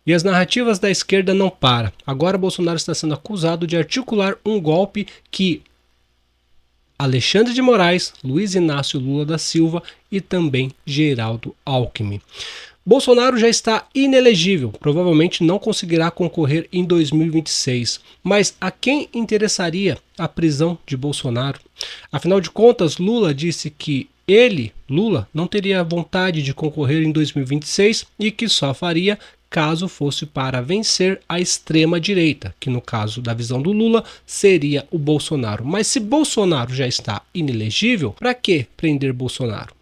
E as narrativas da esquerda não param. Agora Bolsonaro está sendo acusado de articular um golpe que Alexandre de Moraes, Luiz Inácio Lula da Silva e também Geraldo Alckmin. Bolsonaro já está inelegível, provavelmente não conseguirá concorrer em 2026. Mas a quem interessaria a prisão de Bolsonaro? Afinal de contas, Lula disse que ele, Lula, não teria vontade de concorrer em 2026 e que só faria caso fosse para vencer a extrema-direita, que no caso da visão do Lula seria o Bolsonaro. Mas se Bolsonaro já está inelegível, para que prender Bolsonaro?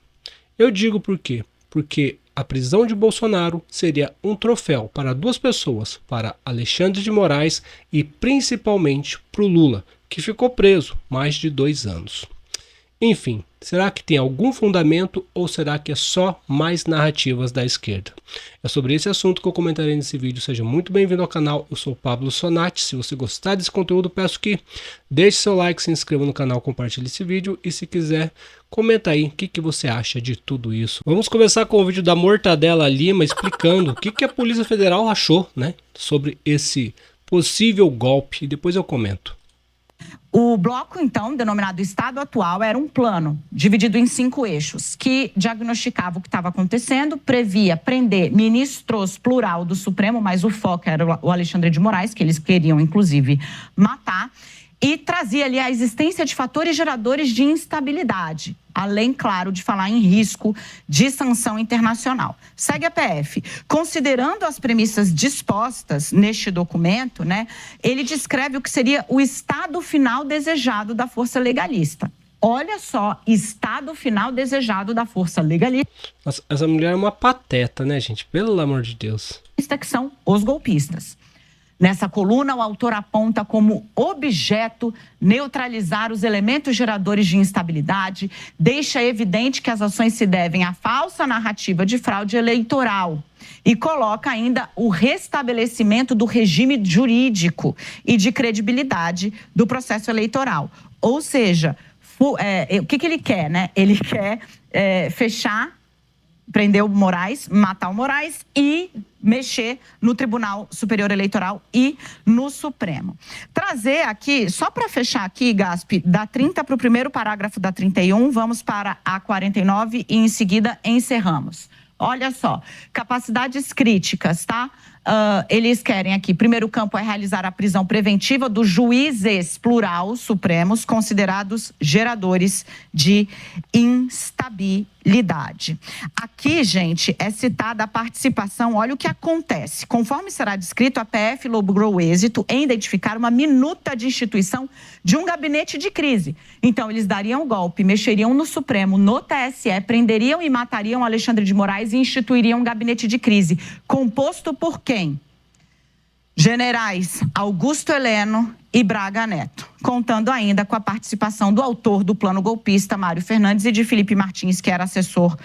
Eu digo por quê. Porque a prisão de Bolsonaro seria um troféu para duas pessoas, para Alexandre de Moraes e principalmente para o Lula, que ficou preso mais de 2 anos. Enfim, será que tem algum fundamento ou será que é só mais narrativas da esquerda? É sobre esse assunto que eu comentarei nesse vídeo. Seja muito bem-vindo ao canal, eu sou o Pablo Sonati. Se você gostar desse conteúdo, peço que deixe seu like, se inscreva no canal, compartilhe esse vídeo e se quiser, comenta aí o que você acha de tudo isso. Vamos começar com o vídeo da Mortadela Lima explicando o que a Polícia Federal achou, né, sobre esse possível golpe e depois eu comento. O bloco, então, denominado Estado Atual, era um plano dividido em 5 eixos, que diagnosticava o que estava acontecendo, previa prender ministros plural do Supremo, mas o foco era o Alexandre de Moraes, que eles queriam, inclusive, matar, e trazia ali a existência de fatores geradores de instabilidade, além, claro, de falar em risco de sanção internacional. Segue a PF. Considerando as premissas dispostas neste documento, né, ele descreve o que seria o estado final desejado da força legalista. Olha só, estado final desejado da força legalista. Nossa, essa mulher é uma pateta, né, gente? Pelo amor de Deus. Que são os golpistas. Nessa coluna, o autor aponta como objeto neutralizar os elementos geradores de instabilidade, deixa evidente que as ações se devem à falsa narrativa de fraude eleitoral e coloca ainda o restabelecimento do regime jurídico e de credibilidade do processo eleitoral. Ou seja, o que ele quer, né? Ele quer fechar, prender o Moraes, matar o Moraes e mexer no Tribunal Superior Eleitoral e no Supremo. Trazer aqui, só para fechar aqui, Gaspi, da 30 para o primeiro parágrafo da 31, vamos para a 49 e em seguida encerramos. Olha só, capacidades críticas, tá? Eles querem aqui, primeiro campo é realizar a prisão preventiva dos juízes plural supremos considerados geradores de instabilidade. Aqui, gente, é citada a participação, olha o que acontece. Conforme será descrito, a PF logrou êxito em identificar uma minuta de instituição de um gabinete de crise. Então, eles dariam golpe, mexeriam no Supremo, no TSE, prenderiam e matariam Alexandre de Moraes e instituiriam um gabinete de crise, composto por quem? Generais Augusto Heleno e Braga Neto, contando ainda com a participação do autor do plano golpista, Mário Fernandes, e de Felipe Martins, que era assessor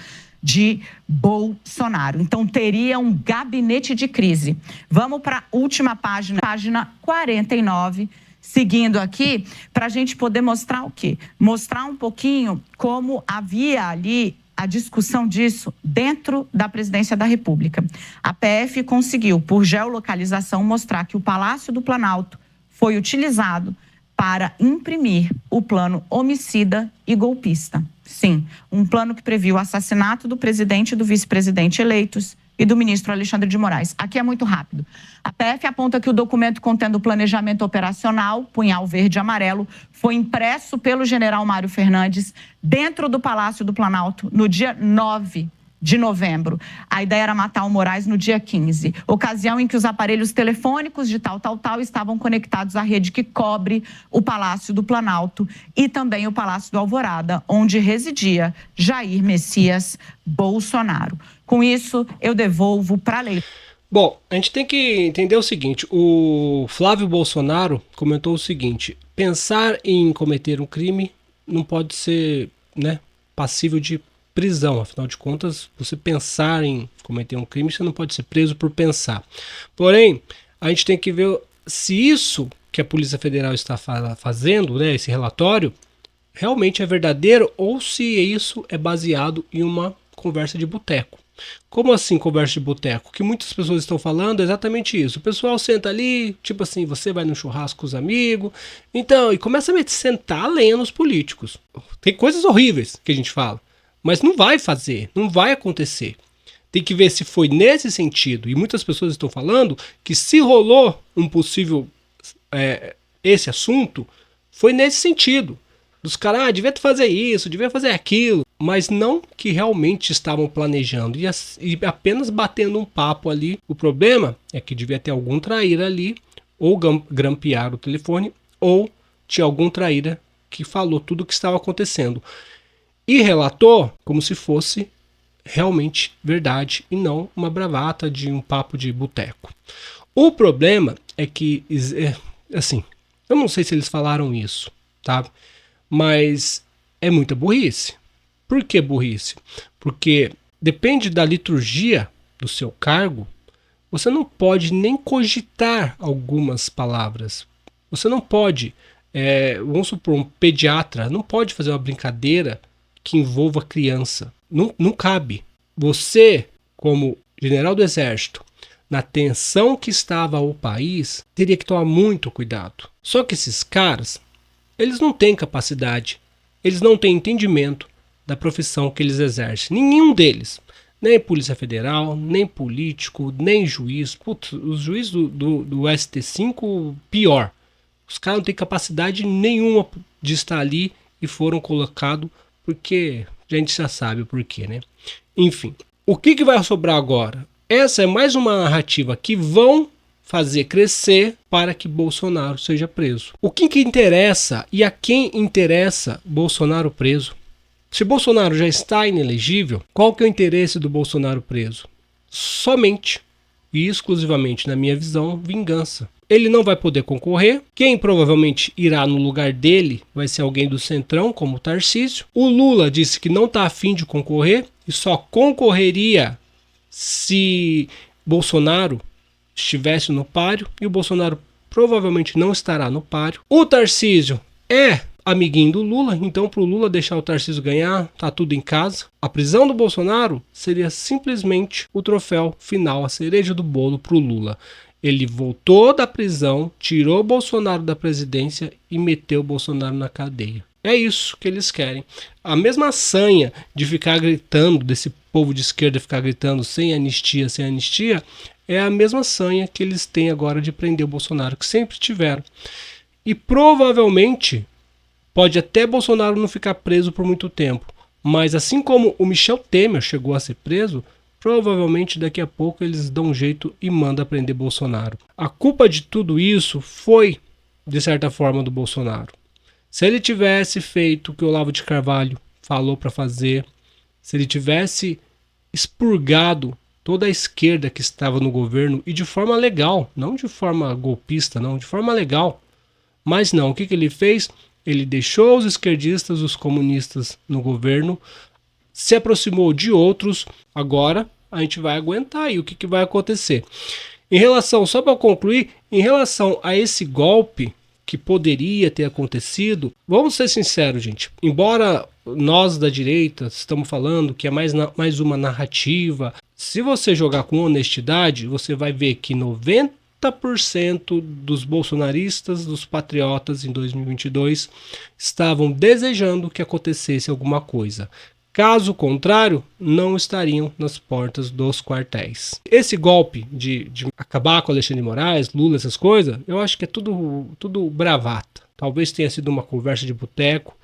de Bolsonaro. Então, teria um gabinete de crise. Vamos para a última página, página 49, seguindo aqui, para a gente poder mostrar o quê? Mostrar um pouquinho como havia ali a discussão disso dentro da Presidência da República. A PF conseguiu, por geolocalização, mostrar que o Palácio do Planalto foi utilizado para imprimir o plano homicida e golpista. Sim, um plano que previu o assassinato do presidente e do vice-presidente eleitos e do ministro Alexandre de Moraes. Aqui é muito rápido. A PF aponta que o documento contendo o planejamento operacional, punhal verde e amarelo, foi impresso pelo general Mário Fernandes dentro do Palácio do Planalto no dia 9 de novembro. A ideia era matar o Moraes no dia 15, ocasião em que os aparelhos telefônicos de tal estavam conectados à rede que cobre o Palácio do Planalto e também o Palácio do Alvorada, onde residia Jair Messias Bolsonaro. Com isso, eu devolvo para a lei. Bom, a gente tem que entender o seguinte, o Flávio Bolsonaro comentou o seguinte, pensar em cometer um crime não pode ser, né, passível de prisão, afinal de contas, você pensar em cometer um crime, você não pode ser preso por pensar. Porém, a gente tem que ver se isso que a Polícia Federal está fazendo, né, esse relatório, realmente é verdadeiro ou se isso é baseado em uma conversa de boteco. Como assim conversa de boteco? O que muitas pessoas estão falando é exatamente isso. O pessoal senta ali, tipo assim, você vai no churrasco com os amigos, então, e começa a sentar a lenha nos políticos. Tem coisas horríveis que a gente fala, mas não vai fazer, não vai acontecer. Tem que ver se foi nesse sentido. E muitas pessoas estão falando que se rolou um possível esse assunto, foi nesse sentido. Dos caras, devia fazer isso, devia fazer aquilo, mas não que realmente estavam planejando e apenas batendo um papo ali. O problema é que devia ter algum traíra ali, ou grampear o telefone, ou tinha algum traíra que falou tudo o que estava acontecendo e relatou como se fosse realmente verdade e não uma bravata de um papo de boteco. O problema é que, assim, eu não sei se eles falaram isso, tá? Mas é muita burrice. Por que burrice? Porque depende da liturgia do seu cargo, você não pode nem cogitar algumas palavras. Você não pode, vamos supor, um pediatra não pode fazer uma brincadeira que envolva criança. Não cabe. Você, como general do exército, na tensão que estava o país, teria que tomar muito cuidado. Só que esses caras, eles não têm capacidade, eles não têm entendimento da profissão que eles exercem. Nenhum deles. Nem Polícia Federal, nem político, nem juiz. Putz, os juízes do ST5, pior. Os caras não têm capacidade nenhuma de estar ali e foram colocados porque a gente já sabe o porquê, né? Enfim, o que vai sobrar agora? Essa é mais uma narrativa que vão fazer crescer para que Bolsonaro seja preso. O que interessa e a quem interessa Bolsonaro preso? Se Bolsonaro já está inelegível, qual que é o interesse do Bolsonaro preso? Somente e exclusivamente, na minha visão, vingança. Ele não vai poder concorrer. Quem provavelmente irá no lugar dele vai ser alguém do Centrão, como o Tarcísio. O Lula disse que não está afim de concorrer e só concorreria se Bolsonaro estivesse no páreo, e o Bolsonaro provavelmente não estará no páreo. O Tarcísio é amiguinho do Lula, então para o Lula deixar o Tarcísio ganhar, tá tudo em casa. A prisão do Bolsonaro seria simplesmente o troféu final, a cereja do bolo para o Lula. Ele voltou da prisão, tirou o Bolsonaro da presidência e meteu o Bolsonaro na cadeia. É isso que eles querem. A mesma sanha de ficar gritando, desse povo de esquerda ficar gritando sem anistia, é a mesma sanha que eles têm agora de prender o Bolsonaro, que sempre tiveram. E provavelmente pode até Bolsonaro não ficar preso por muito tempo, mas assim como o Michel Temer chegou a ser preso, provavelmente daqui a pouco eles dão um jeito e mandam prender Bolsonaro. A culpa de tudo isso foi, de certa forma, do Bolsonaro. Se ele tivesse feito o que o Olavo de Carvalho falou para fazer, se ele tivesse expurgado toda a esquerda que estava no governo e de forma legal, não de forma golpista, não, de forma legal. Mas não, o que ele fez? Ele deixou os esquerdistas, os comunistas no governo, se aproximou de outros. Agora a gente vai aguentar aí o que vai acontecer. Em relação, só para concluir, em relação a esse golpe que poderia ter acontecido, vamos ser sinceros, gente. Embora nós da direita estamos falando que é mais uma narrativa, se você jogar com honestidade, você vai ver que 90% dos bolsonaristas, dos patriotas em 2022 estavam desejando que acontecesse alguma coisa. Caso contrário, não estariam nas portas dos quartéis. Esse golpe de acabar com Alexandre de Moraes, Lula, essas coisas, eu acho que é tudo bravata. Talvez tenha sido uma conversa de boteco,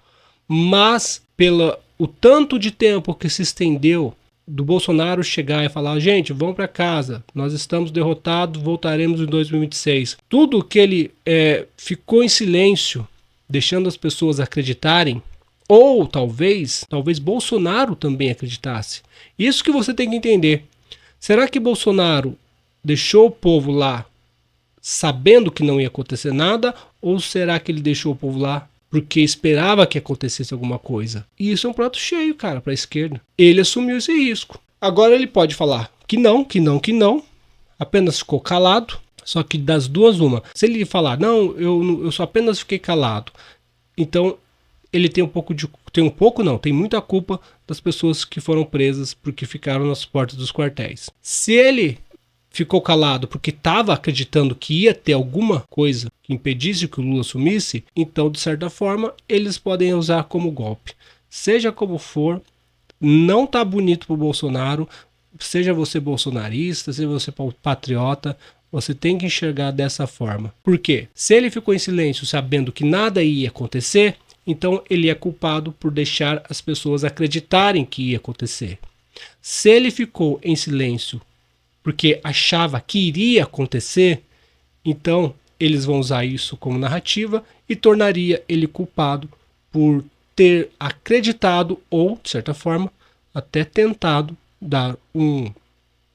mas pelo o tanto de tempo que se estendeu do Bolsonaro chegar e falar, gente, vamos para casa, nós estamos derrotados, voltaremos em 2026. Tudo que ele ficou em silêncio, deixando as pessoas acreditarem, ou talvez Bolsonaro também acreditasse. Isso que você tem que entender. Será que Bolsonaro deixou o povo lá sabendo que não ia acontecer nada? Ou será que ele deixou o povo lá porque esperava que acontecesse alguma coisa? E isso é um prato cheio, cara, para a esquerda. Ele assumiu esse risco. Agora ele pode falar que não. Apenas ficou calado. Só que das duas, uma. Se ele falar, não, eu só apenas fiquei calado. Então ele tem tem muita culpa das pessoas que foram presas porque ficaram nas portas dos quartéis. Se ele ficou calado porque estava acreditando que ia ter alguma coisa que impedisse que o Lula sumisse, então, de certa forma, eles podem usar como golpe. Seja como for, não tá bonito pro Bolsonaro, seja você bolsonarista, seja você patriota, você tem que enxergar dessa forma. Por quê? Se ele ficou em silêncio sabendo que nada ia acontecer, então ele é culpado por deixar as pessoas acreditarem que ia acontecer. Se ele ficou em silêncio porque achava que iria acontecer, então eles vão usar isso como narrativa e tornaria ele culpado por ter acreditado ou, de certa forma, até tentado dar um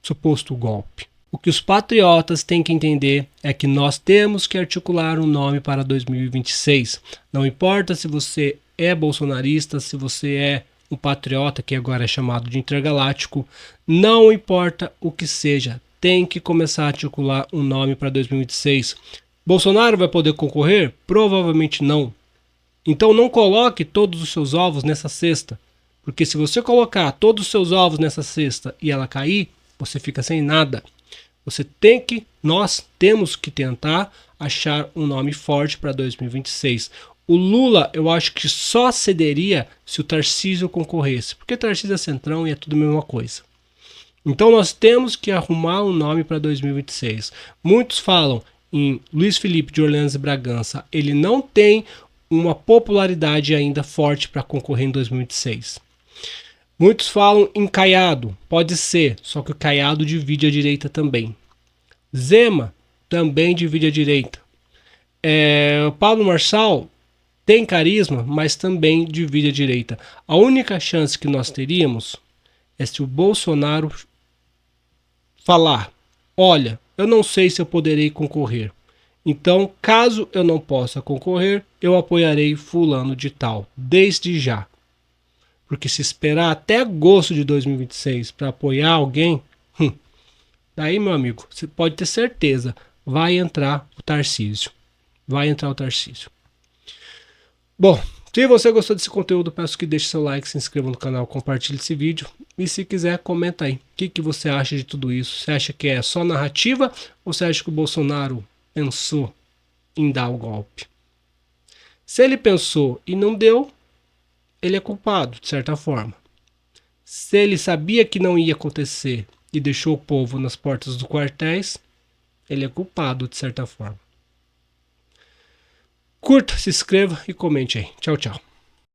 suposto golpe. O que os patriotas têm que entender é que nós temos que articular um nome para 2026. Não importa se você é bolsonarista, se você é um patriota, que agora é chamado de intergaláctico, não importa o que seja, tem que começar a articular um nome para 2026. Bolsonaro vai poder concorrer? Provavelmente não. Então não coloque todos os seus ovos nessa cesta, porque se você colocar todos os seus ovos nessa cesta e ela cair, você fica sem nada. Nós temos que tentar achar um nome forte para 2026. O Lula, eu acho que só cederia se o Tarcísio concorresse, porque Tarcísio é centrão e é tudo a mesma coisa. Então nós temos que arrumar um nome para 2026. Muitos falam em Luiz Felipe de Orleans e Bragança. Ele não tem uma popularidade ainda forte para concorrer em 2026. Muitos falam em Caiado. Pode ser, só que o Caiado divide a direita também. Zema também divide a direita. O Pablo Marçal tem carisma, mas também divide a direita. A única chance que nós teríamos é se o Bolsonaro falar: olha, eu não sei se eu poderei concorrer. Então, caso eu não possa concorrer, eu apoiarei fulano de tal, desde já. Porque se esperar até agosto de 2026 para apoiar alguém, daí, meu amigo, você pode ter certeza, vai entrar o Tarcísio. Bom, se você gostou desse conteúdo, peço que deixe seu like, se inscreva no canal, compartilhe esse vídeo. E se quiser, comenta aí. O que você acha de tudo isso? Você acha que é só narrativa ou você acha que o Bolsonaro pensou em dar o golpe? Se ele pensou e não deu, ele é culpado, de certa forma. Se ele sabia que não ia acontecer e deixou o povo nas portas dos quartéis, ele é culpado, de certa forma. Curta, se inscreva e comente aí. Tchau, tchau.